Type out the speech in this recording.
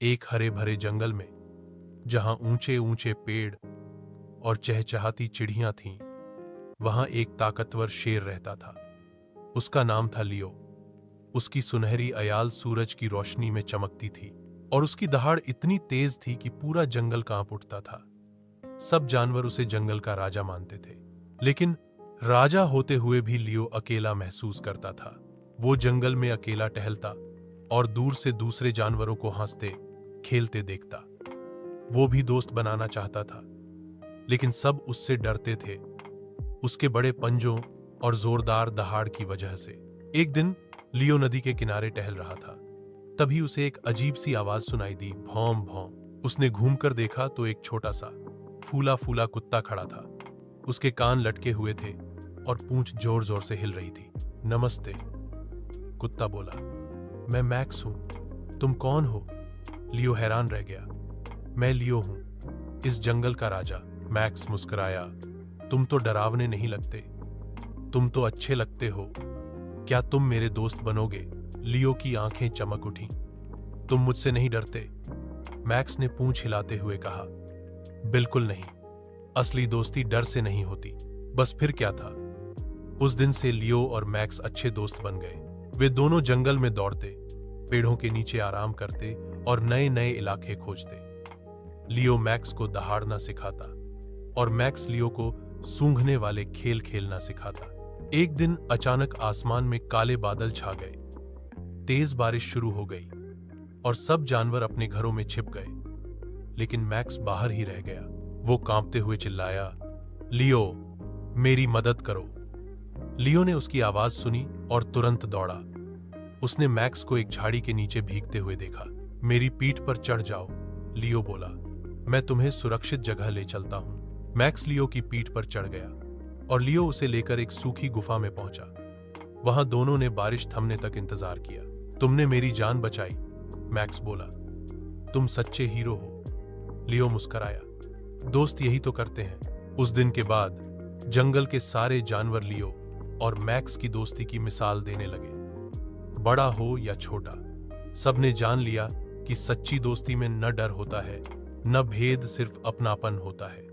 एक हरे भरे जंगल में, जहां ऊंचे ऊंचे पेड़ और चहचहाती चिड़ियां थीं, वहां एक ताकतवर शेर रहता था। उसका नाम था लियो। उसकी सुनहरी अयाल सूरज की रोशनी में चमकती थी और उसकी दहाड़ इतनी तेज थी कि पूरा जंगल कांप उठता था। सब जानवर उसे जंगल का राजा मानते थे, लेकिन राजा होते हुए भी लियो अकेला महसूस करता था। वो जंगल में अकेला टहलता और दूर से दूसरे जानवरों को हंसते खेलते देखता। वो भी दोस्त बनाना चाहता था, लेकिन सब उससे डरते थे, उसके बड़े पंजों और जोरदार दहाड़ की वजह से। एक दिन लियो नदी के किनारे टहल रहा था। तभी उसे एक अजीब सी आवाज सुनाई दी, भौं भौं। उसने घूमकर देखा तो एक छोटा सा फूला फूला कुत्ता खड़ा था। उसके कान लटके हुए थे और पूंछ जोर जोर से हिल रही थी। नमस्ते, कुत्ता बोला। मैं मैक्स हूं। तुम कौन हो? लियो हैरान रह गया। मैं लियो हूं, इस जंगल का राजा। मैक्स मुस्कुराया। तुम तो डरावने नहीं लगते, तुम तो अच्छे लगते हो। क्या तुम मेरे दोस्त बनोगे? लियो की आंखें चमक उठी। तुम मुझसे नहीं डरते? मैक्स ने पूंछ हिलाते हुए कहा। बिल्कुल नहीं, असली दोस्ती डर से नहीं होती। बस फिर क्या था? उस दिन से लियो और मैक्स अच्छे दोस्त बन गए। वे दोनों जंगल में दौड़ते, पेड़ों के नीचे आराम करते और नए नए इलाके खोजते। लियो मैक्स को दहाड़ना सिखाता और मैक्स लियो को सूंघने वाले खेल खेलना सिखाता। एक दिन अचानक आसमान में काले बादल छा गए। तेज बारिश शुरू हो गई और सब जानवर अपने घरों में छिप गए, लेकिन मैक्स बाहर ही रह गया। वो कांपते हुए चिल्लाया, लियो, मेरी मदद करो। लियो ने उसकी आवाज सुनी और तुरंत दौड़ा। उसने मैक्स को एक झाड़ी के नीचे भीगते हुए देखा। मेरी पीठ पर चढ़ जाओ, लियो बोला। मैं तुम्हें सुरक्षित जगह ले चलता हूं। मैक्स लियो की पीठ पर चढ़ गया और लियो उसे लेकर एक सूखी गुफा में पहुंचा। वहां दोनों ने बारिश थमने तक इंतजार किया। तुमने मेरी जान बचाई, मैक्स बोला। तुम सच्चे हीरो हो, लियो मुस्कुराया। दोस्त यही तो करते हैं। उस दिन के बाद जंगल के सारे जानवर लियो और मैक्स की दोस्ती की मिसाल देने लगे। बड़ा हो या छोटा, सबने जान लिया कि सच्ची दोस्ती में न डर होता है, न भेद, सिर्फ अपनापन होता है।